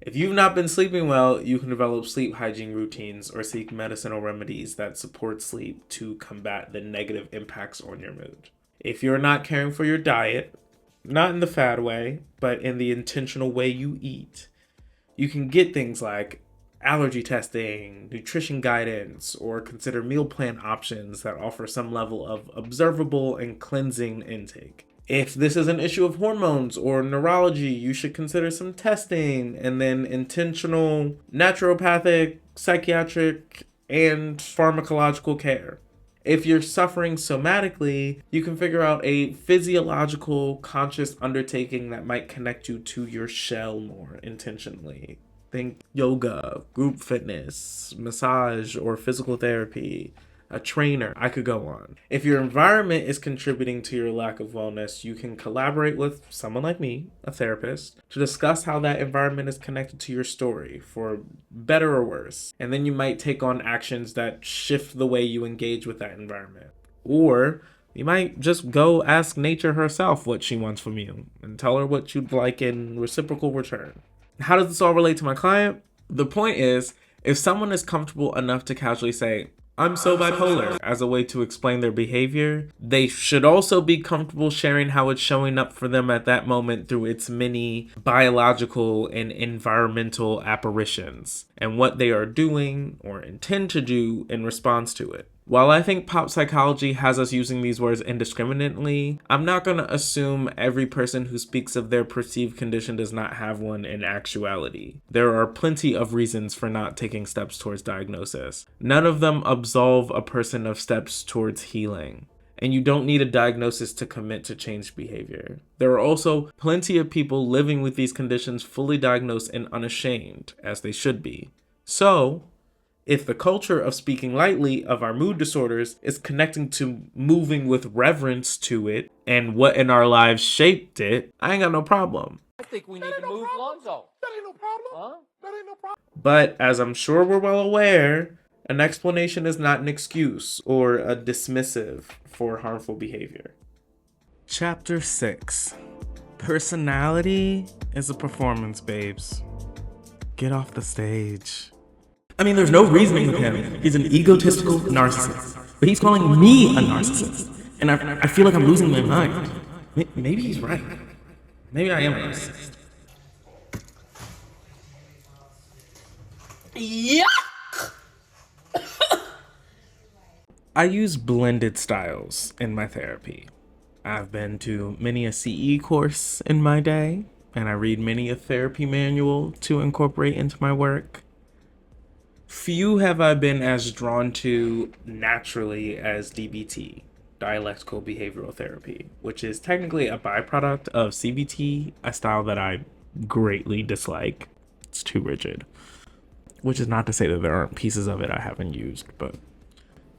[SPEAKER 2] If you've not been sleeping well, you can develop sleep hygiene routines or seek medicinal remedies that support sleep to combat the negative impacts on your mood. If you're not caring for your diet, not in the fad way, but in the intentional way you eat, you can get things like allergy testing, nutrition guidance, or consider meal plan options that offer some level of observable and cleansing intake. If this is an issue of hormones or neurology, you should consider some testing and then intentional naturopathic, psychiatric, and pharmacological care. If you're suffering somatically, you can figure out a physiological, conscious undertaking that might connect you to your shell more intentionally. Think yoga, group fitness, massage, or physical therapy, a trainer. I could go on. If your environment is contributing to your lack of wellness, you can collaborate with someone like me, a therapist, to discuss how that environment is connected to your story, for better or worse. And then you might take on actions that shift the way you engage with that environment. Or you might just go ask nature herself what she wants from you and tell her what you'd like in reciprocal return. How does this all relate to my client? The point is, if someone is comfortable enough to casually say, "I'm so bipolar," as a way to explain their behavior, they should also be comfortable sharing how it's showing up for them at that moment through its many biological and environmental apparitions, and what they are doing or intend to do in response to it. While I think pop psychology has us using these words indiscriminately, I'm not going to assume every person who speaks of their perceived condition does not have one in actuality. There are plenty of reasons for not taking steps towards diagnosis. None of them absolve a person of steps towards healing. And you don't need a diagnosis to commit to change behavior. There are also plenty of people living with these conditions fully diagnosed and unashamed, as they should be. So, if the culture of speaking lightly of our mood disorders is connecting to moving with reverence to it and what in our lives shaped it, I ain't got no problem.
[SPEAKER 16] I think we need to move Lonzo. That ain't no problem. Huh? That ain't no problem.
[SPEAKER 2] But as I'm sure we're well aware, an explanation is not an excuse or a dismissive for harmful behavior. Chapter 6. Personality is a performance, babes. Get off the stage. I mean, there's no reasoning with him. He's an egotistical narcissist. But he's calling me a narcissist. And I feel like I'm losing my mind. Maybe he's right. Maybe I am a narcissist.
[SPEAKER 11] Yeah.
[SPEAKER 2] I use blended styles in my therapy. I've been to many a CE course in my day, and I read many a therapy manual to incorporate into my work. Few have I been as drawn to naturally as DBT, dialectical behavioral therapy, which is technically a byproduct of CBT, a style that I greatly dislike. It's too rigid, which is not to say that there aren't pieces of it I haven't used, but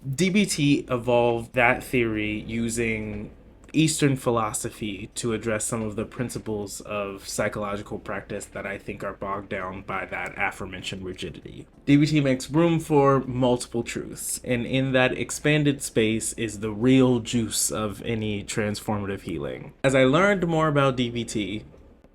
[SPEAKER 2] DBT evolved that theory using Eastern philosophy to address some of the principles of psychological practice that I think are bogged down by that aforementioned rigidity. DBT makes room for multiple truths, and in that expanded space is the real juice of any transformative healing. As I learned more about DBT,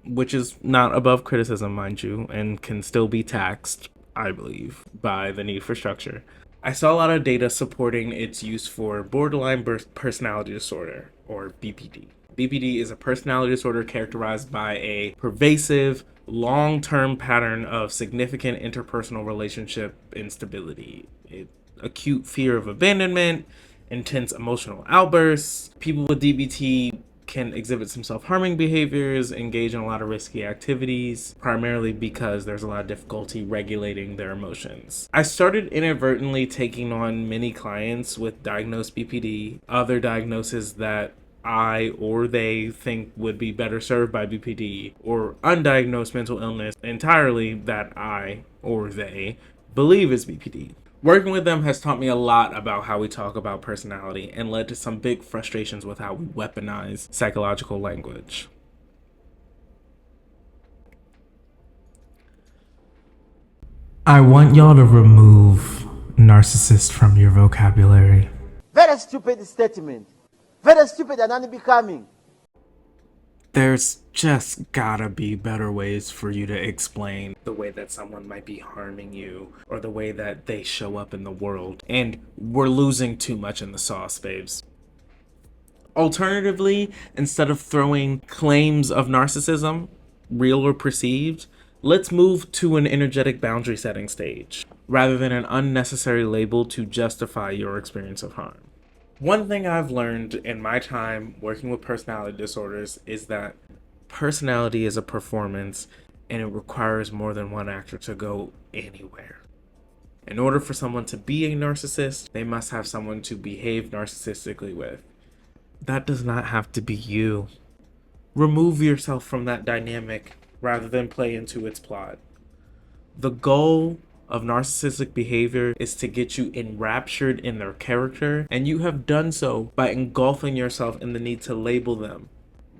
[SPEAKER 2] which is not above criticism, mind you, and can still be taxed, I believe, by the need for structure, I saw a lot of data supporting its use for borderline personality disorder, or BPD. BPD is a personality disorder characterized by a pervasive, long-term pattern of significant interpersonal relationship instability, acute fear of abandonment, intense emotional outbursts. People with DBT can exhibit some self-harming behaviors, engage in a lot of risky activities, primarily because there's a lot of difficulty regulating their emotions. I started inadvertently taking on many clients with diagnosed BPD, other diagnoses that I or they think would be better served by BPD, or undiagnosed mental illness entirely that I or they believe is BPD. Working with them has taught me a lot about how we talk about personality and led to some big frustrations with how we weaponize psychological language. I want y'all to remove narcissist from your vocabulary.
[SPEAKER 18] Very stupid statement. Very stupid and unbecoming.
[SPEAKER 2] There's just gotta be better ways for you to explain the way that someone might be harming you or the way that they show up in the world. And we're losing too much in the sauce, babes. Alternatively, instead of throwing claims of narcissism, real or perceived, let's move to an energetic boundary setting stage, rather than an unnecessary label to justify your experience of harm. One thing I've learned in my time working with personality disorders is that personality is a performance and it requires more than one actor to go anywhere. In order for someone to be a narcissist, they must have someone to behave narcissistically with. That does not have to be you. Remove yourself from that dynamic rather than play into its plot. The goal of narcissistic behavior is to get you enraptured in their character, and you have done so by engulfing yourself in the need to label them.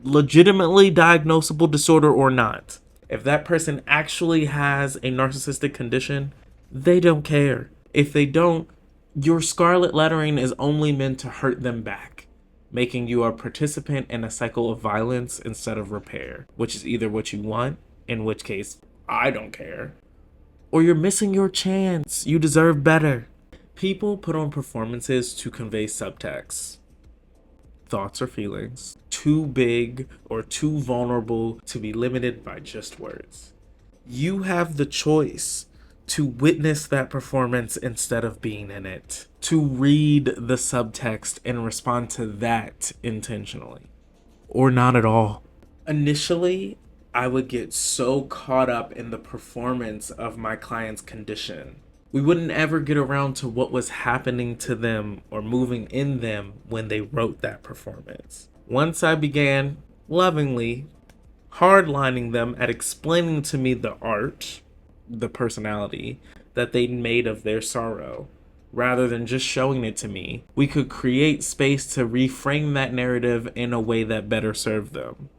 [SPEAKER 2] Legitimately diagnosable disorder or not. If that person actually has a narcissistic condition, they don't care. If they don't, your scarlet lettering is only meant to hurt them back, making you a participant in a cycle of violence instead of repair, which is either what you want, in which case, I don't care, or you're missing your chance. You deserve better. People put on performances to convey subtext, thoughts or feelings, too big or too vulnerable to be limited by just words. You have the choice to witness that performance instead of being in it, to read the subtext and respond to that intentionally, or not at all. Initially, I would get so caught up in the performance of my client's condition. We wouldn't ever get around to what was happening to them or moving in them when they wrote that performance. Once I began lovingly hardlining them at explaining to me the art, the personality that they'd made of their sorrow, rather than just showing it to me, we could create space to reframe that narrative in a way that better served them.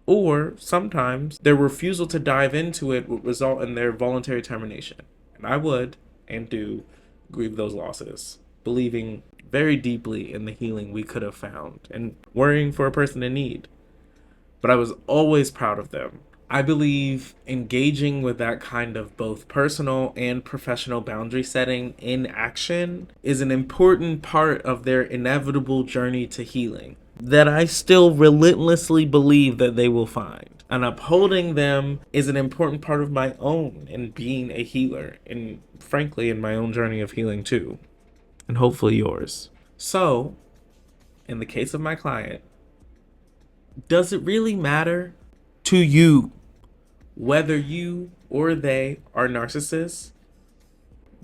[SPEAKER 2] Or sometimes their refusal to dive into it would result in their voluntary termination. And I would, and do, grieve those losses, believing very deeply in the healing we could have found and worrying for a person in need. But I was always proud of them. I believe engaging with that kind of both personal and professional boundary setting in action is an important part of their inevitable journey to healing that I still relentlessly believe that they will find. And upholding them is an important part of my own in being a healer, and frankly in my own journey of healing too, and hopefully yours. So, in the case of my client, does it really matter to you whether you or they are narcissists?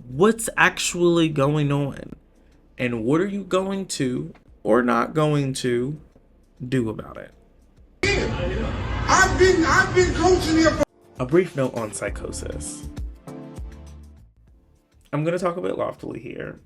[SPEAKER 2] What's actually going on? And what are you going to or not going to do about it?
[SPEAKER 19] I've been coaching here for...
[SPEAKER 2] A brief note on psychosis. I'm going to talk a bit loftily here.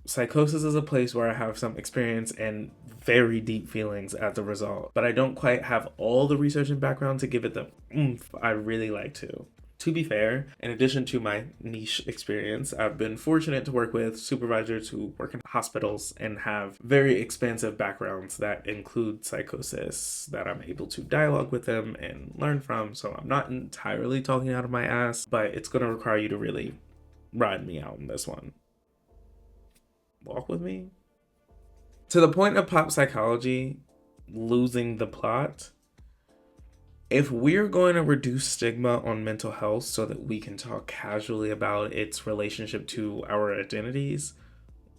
[SPEAKER 2] Psychosis is a place where I have some experience and very deep feelings as a result, but I don't quite have all the research and background to give it the oomph I really like to. To be fair, in addition to my niche experience, I've been fortunate to work with supervisors who work in hospitals and have very expansive backgrounds that include psychosis that I'm able to dialogue with them and learn from, so I'm not entirely talking out of my ass, but it's going to require you to really ride me out on this one. Walk with me. To the point of pop psychology losing the plot, if we're going to reduce stigma on mental health so that we can talk casually about its relationship to our identities,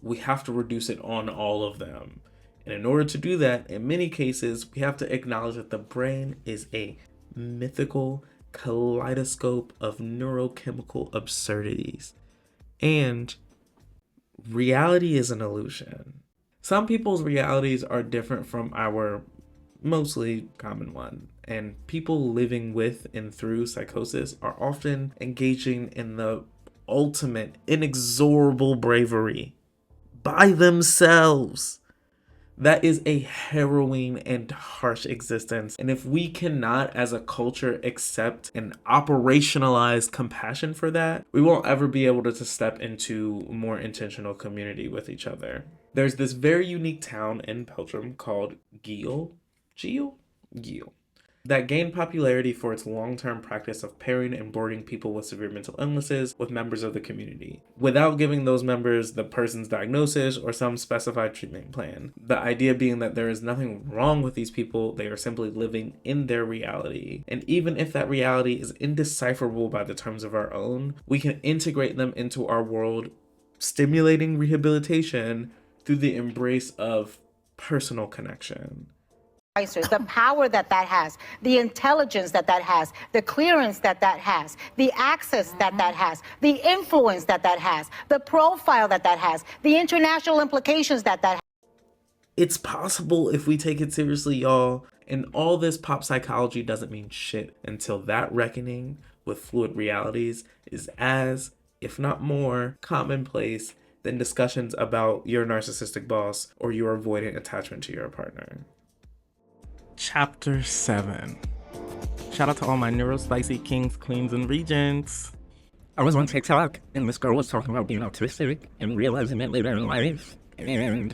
[SPEAKER 2] we have to reduce it on all of them. And in order to do that, in many cases, we have to acknowledge that the brain is a mythical kaleidoscope of neurochemical absurdities. And reality is an illusion. Some people's realities are different from our mostly common one, and people living with and through psychosis are often engaging in the ultimate inexorable bravery by themselves. That is a harrowing and harsh existence. And if we cannot, as a culture, accept and operationalize compassion for that, we won't ever be able to step into more intentional community with each other. There's this very unique town in Belgium called Giel, that gained popularity for its long-term practice of pairing and boarding people with severe mental illnesses with members of the community, without giving those members the person's diagnosis or some specified treatment plan. The idea being that there is nothing wrong with these people, they are simply living in their reality. And even if that reality is indecipherable by the terms of our own, we can integrate them into our world, stimulating rehabilitation through the embrace of personal connection.
[SPEAKER 20] The power that has, the intelligence that has, the clearance that has, the access that has, the influence that has, the profile that has, the international implications that has.
[SPEAKER 2] It's possible if we take it seriously, y'all. And all this pop psychology doesn't mean shit until that reckoning with fluid realities is as, if not more, commonplace than discussions about your narcissistic boss or your avoidant attachment to your partner.
[SPEAKER 4] Chapter 7. Shout out to all my neurospicy kings, queens, and regents.
[SPEAKER 5] I was on TikTok, and this girl was talking about being autistic and realizing it later in life. And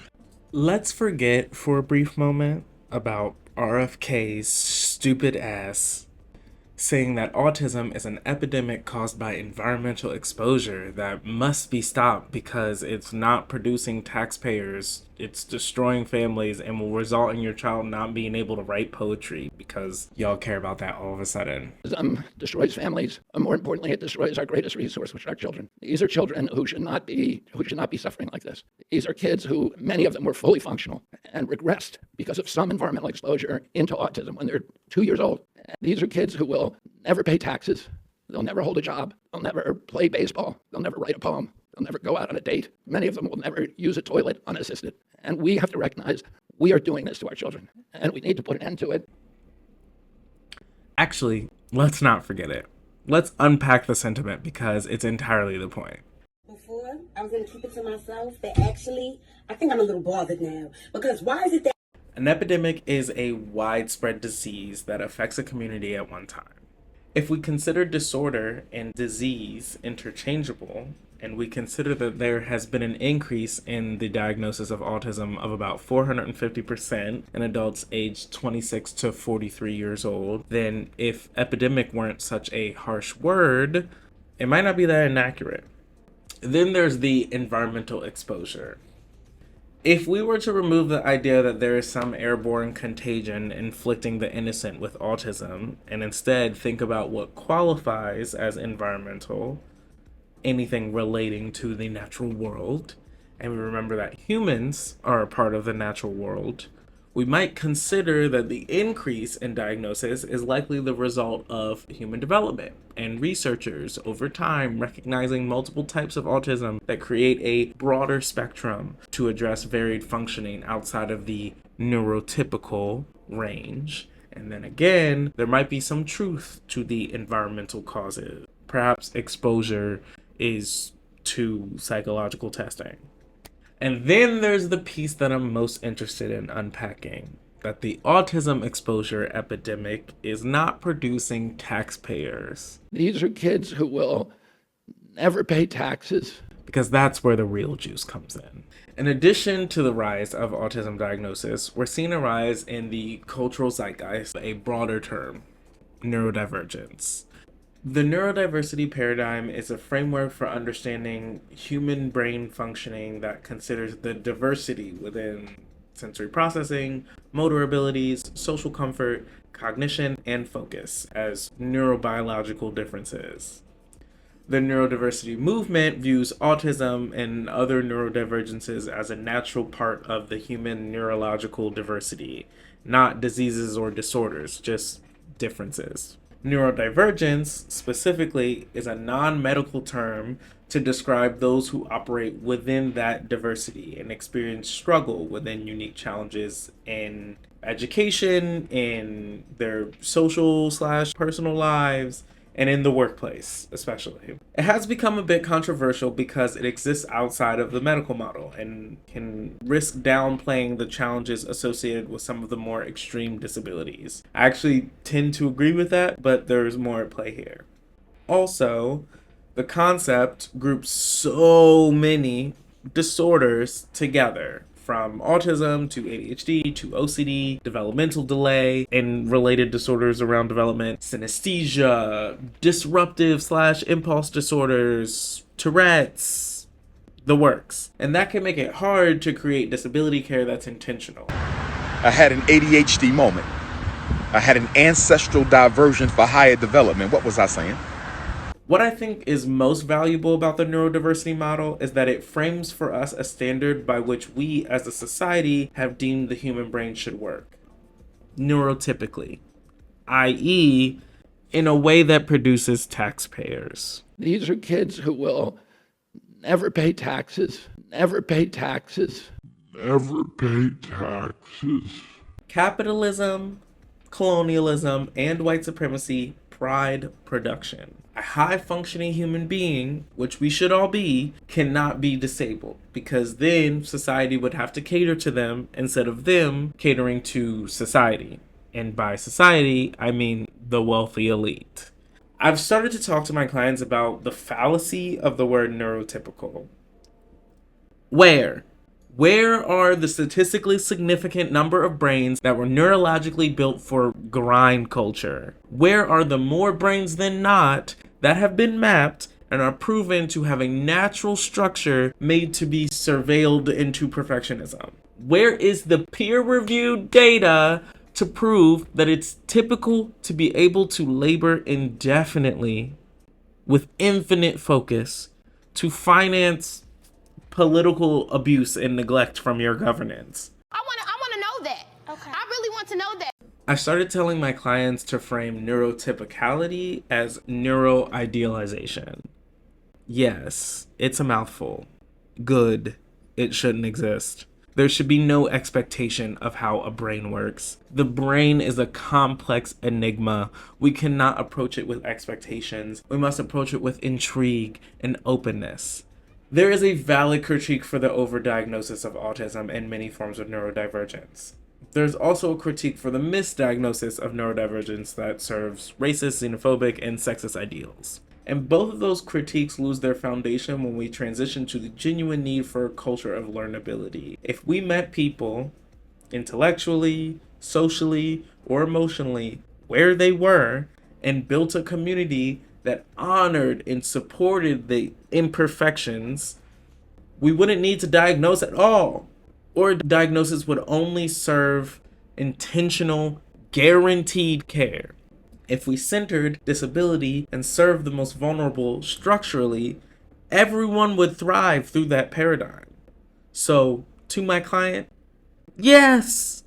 [SPEAKER 2] let's forget for a brief moment about RFK's stupid ass saying that autism is an epidemic caused by environmental exposure that must be stopped because it's not producing taxpayers, it's destroying families, and will result in your child not being able to write poetry because y'all care about that all of a sudden.
[SPEAKER 21] Destroys families. More importantly, it destroys our greatest resource, which are children. These are children who should not be suffering like this. These are kids who, many of them were fully functional and regressed because of some environmental exposure into autism when they're 2 years old. These are kids who will never pay taxes. They'll never hold a job. They'll never play baseball. They'll never write a poem. They'll never go out on a date. Many of them will never use a toilet unassisted. And we have to recognize we are doing this to our children, and we need to put an end to it.
[SPEAKER 2] Actually, let's not forget it. Let's unpack the sentiment because it's entirely the point.
[SPEAKER 11] Before, I was going to keep it to myself, but actually, I think I'm a little bothered now. Because why is it that
[SPEAKER 2] An epidemic is a widespread disease that affects a community at one time. If we consider disorder and disease interchangeable, and we consider that there has been an increase in the diagnosis of autism of about 450% in adults aged 26 to 43 years old, then if epidemic weren't such a harsh word, it might not be that inaccurate. Then there's the environmental exposure. If we were to remove the idea that there is some airborne contagion inflicting the innocent with autism, and instead think about what qualifies as environmental, anything relating to the natural world, and we remember that humans are a part of the natural world, we might consider that the increase in diagnosis is likely the result of human development and researchers over time recognizing multiple types of autism that create a broader spectrum to address varied functioning outside of the neurotypical range. And then again, there might be some truth to the environmental causes. Perhaps exposure is to psychological testing. And then there's the piece that I'm most interested in unpacking, that the autism exposure epidemic is not producing taxpayers.
[SPEAKER 21] These are kids who will never pay taxes.
[SPEAKER 2] Because that's where the real juice comes in. In addition to the rise of autism diagnosis, we're seeing a rise in the cultural zeitgeist, a broader term, neurodivergence. The neurodiversity paradigm is a framework for understanding human brain functioning that considers the diversity within sensory processing, motor abilities, social comfort, cognition, and focus as neurobiological differences. The neurodiversity movement views autism and other neurodivergences as a natural part of the human neurological diversity, not diseases or disorders, just differences. Neurodivergence, specifically, is a non-medical term to describe those who operate within that diversity and experience struggle within unique challenges in education, in their social/personal lives, and in the workplace, especially. It has become a bit controversial because it exists outside of the medical model and can risk downplaying the challenges associated with some of the more extreme disabilities. I actually tend to agree with that, but there's more at play here. Also, the concept groups so many disorders together, from autism to ADHD to OCD, developmental delay, and related disorders around development, synesthesia, disruptive/impulse disorders, Tourette's, the works. And that can make it hard to create disability care that's intentional.
[SPEAKER 22] I had an ADHD moment. I had an ancestral diversion for higher development. What was I saying?
[SPEAKER 2] What I think is most valuable about the neurodiversity model is that it frames for us a standard by which we as a society have deemed the human brain should work. Neurotypically, i.e., in a way that produces taxpayers.
[SPEAKER 21] These are kids who will never pay taxes, never pay taxes,
[SPEAKER 3] never pay taxes.
[SPEAKER 2] Capitalism, colonialism, and white supremacy pride production. A high-functioning human being, which we should all be, cannot be disabled, because then society would have to cater to them instead of them catering to society. And by society, I mean the wealthy elite. I've started to talk to my clients about the fallacy of the word neurotypical. Where Where are the statistically significant number of brains that were neurologically built for grind culture? Where are the more brains than not that have been mapped and are proven to have a natural structure made to be surveilled into perfectionism? Where is the peer-reviewed data to prove that it's typical to be able to labor indefinitely with infinite focus to finance political abuse and neglect from your governance?
[SPEAKER 13] I want to know that. Okay. I really want to know that.
[SPEAKER 2] I started telling my clients to frame neurotypicality as neuroidealization. Yes, it's a mouthful. Good. It shouldn't exist. There should be no expectation of how a brain works. The brain is a complex enigma. We cannot approach it with expectations. We must approach it with intrigue and openness. There is a valid critique for the overdiagnosis of autism and many forms of neurodivergence. There's also a critique for the misdiagnosis of neurodivergence that serves racist, xenophobic, and sexist ideals. And both of those critiques lose their foundation when we transition to the genuine need for a culture of learnability. If we met people intellectually, socially, or emotionally where they were and built a community that honored and supported the imperfections, we wouldn't need to diagnose at all. Or diagnosis would only serve intentional, guaranteed care. If we centered disability and served the most vulnerable structurally, everyone would thrive through that paradigm. So, to my client, yes!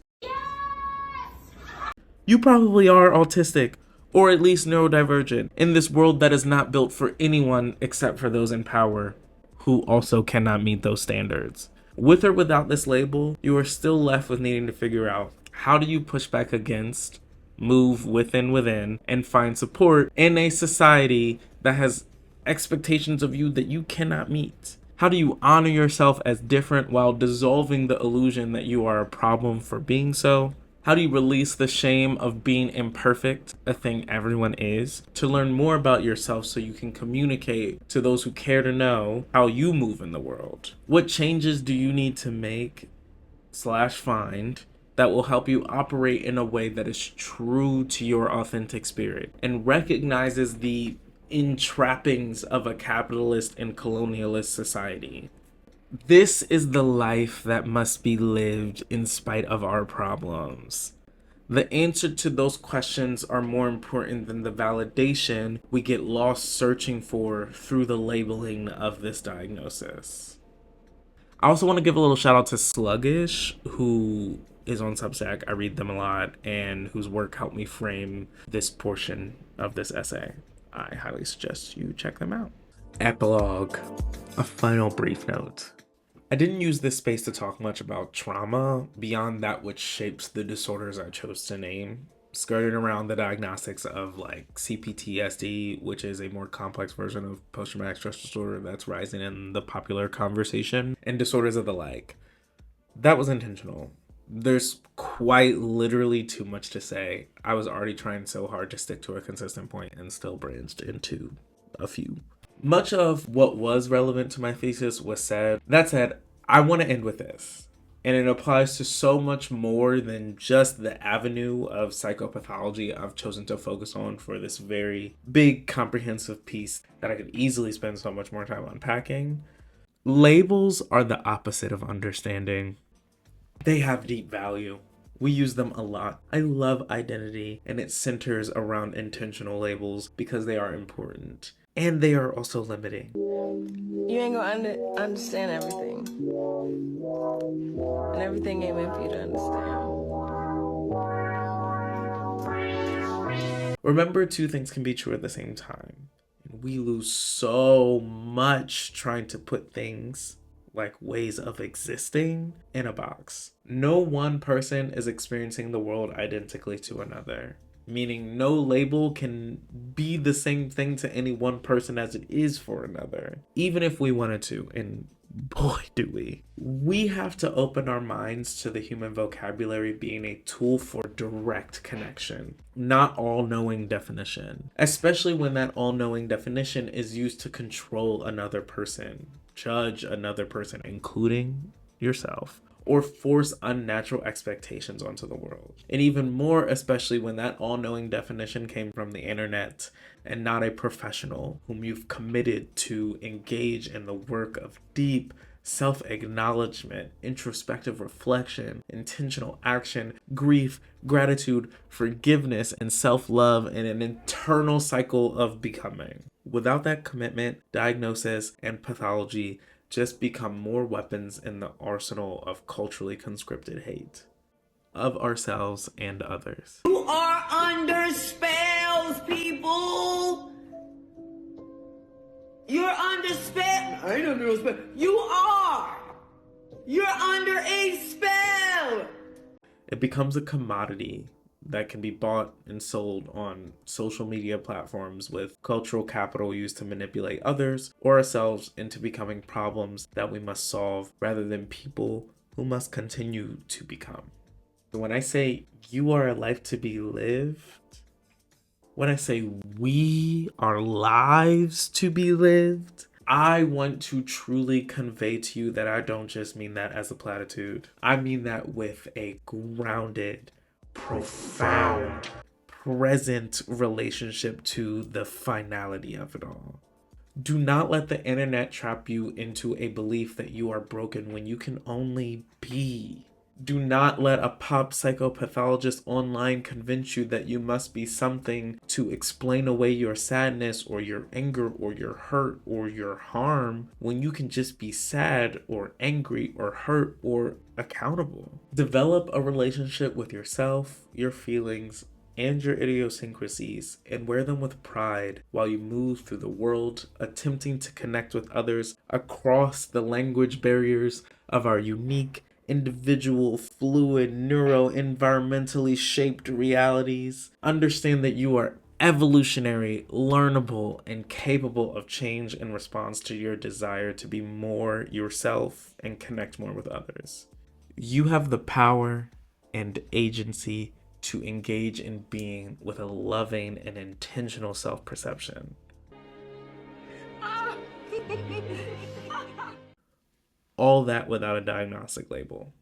[SPEAKER 2] You probably are autistic, or at least neurodivergent, in this world that is not built for anyone except for those in power, who also cannot meet those standards. With or without this label, you are still left with needing to figure out, how do you push back against, move within, and find support in a society that has expectations of you that you cannot meet? How do you honor yourself as different while dissolving the illusion that you are a problem for being so? How do you release the shame of being imperfect, a thing everyone is, to learn more about yourself so you can communicate to those who care to know how you move in the world? What changes do you need to make / find that will help you operate in a way that is true to your authentic spirit and recognizes the entrappings of a capitalist and colonialist society? This is the life that must be lived in spite of our problems. The answer to those questions are more important than the validation we get lost searching for through the labeling of this diagnosis. I also want to give a little shout out to Sluggish, who is on Substack. I read them a lot, and whose work helped me frame this portion of this essay. I highly suggest you check them out. Epilogue. A final brief note. I didn't use this space to talk much about trauma beyond that which shapes the disorders I chose to name, skirting around the diagnostics of like CPTSD, which is a more complex version of post-traumatic stress disorder that's rising in the popular conversation, and disorders of the like. That was intentional. There's quite literally too much to say. I was already trying so hard to stick to a consistent point and still branched into a few. Much of what was relevant to my thesis was said. That said, I want to end with this. And it applies to so much more than just the avenue of psychopathology I've chosen to focus on for this very big, comprehensive piece that I could easily spend so much more time unpacking. Labels are the opposite of understanding. They have deep value. We use them a lot. I love identity, and it centers around intentional labels because they are important. And they are also limiting.
[SPEAKER 1] You ain't gonna understand everything. And everything ain't meant for you to understand.
[SPEAKER 2] Remember, two things can be true at the same time. We lose so much trying to put things, like ways of existing, in a box. No one person is experiencing the world identically to another. Meaning no label can be the same thing to any one person as it is for another, even if we wanted to, and boy do we. We have to open our minds to the human vocabulary being a tool for direct connection, not all-knowing definition, especially when that all-knowing definition is used to control another person, judge another person, including yourself or force unnatural expectations onto the world. And even more, especially when that all-knowing definition came from the internet and not a professional whom you've committed to engage in the work of deep self-acknowledgement, introspective reflection, intentional action, grief, gratitude, forgiveness, and self-love in an internal cycle of becoming. Without that commitment, diagnosis and pathology just become more weapons in the arsenal of culturally conscripted hate of ourselves and others.
[SPEAKER 8] You are under spells, people. You're under spell. I ain't under no spell. You are. You're under a spell.
[SPEAKER 2] It becomes a commodity that can be bought and sold on social media platforms with cultural capital used to manipulate others or ourselves into becoming problems that we must solve rather than people who must continue to become. When I say you are a life to be lived, when I say we are lives to be lived, I want to truly convey to you that I don't just mean that as a platitude. I mean that with a grounded, profound, present relationship to the finality of it all. Do not let the internet trap you into a belief that you are broken when you can only be. Do not let a pop-psychopathologist online convince you that you must be something to explain away your sadness or your anger or your hurt or your harm when you can just be sad or angry or hurt or accountable. Develop a relationship with yourself, your feelings, and your idiosyncrasies, and wear them with pride while you move through the world, attempting to connect with others across the language barriers of our unique, individual, fluid, neuro-environmentally shaped realities. Understand that you are evolutionary, learnable, and capable of change in response to your desire to be more yourself and connect more with others. You have the power and agency to engage in being with a loving and intentional self-perception. All that without a diagnostic label.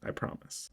[SPEAKER 2] I promise.